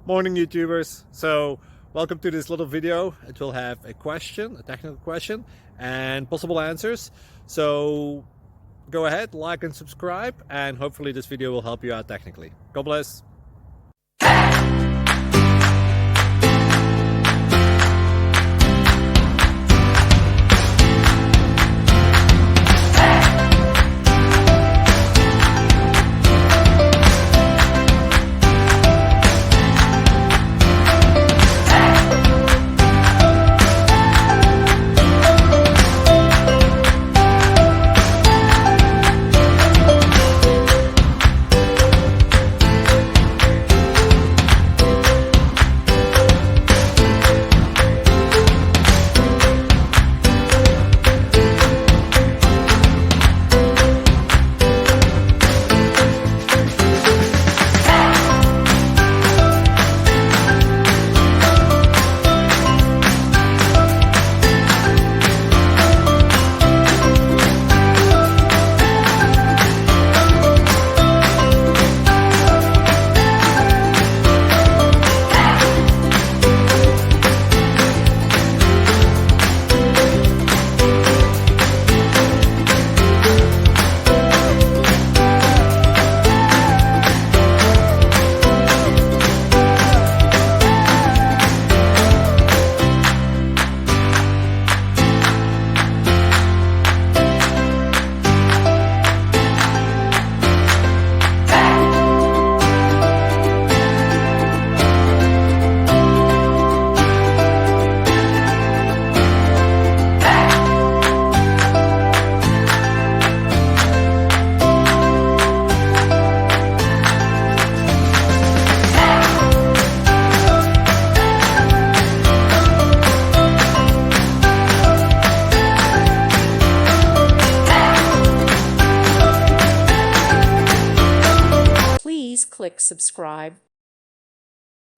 Morning, YouTubers. So welcome to this little video. It will have a question, a technical question, and possible answers. So go ahead, like and subscribe, and hopefully this video will help you out technically. God bless. Please click subscribe.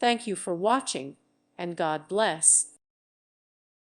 Thank you for watching, and God bless.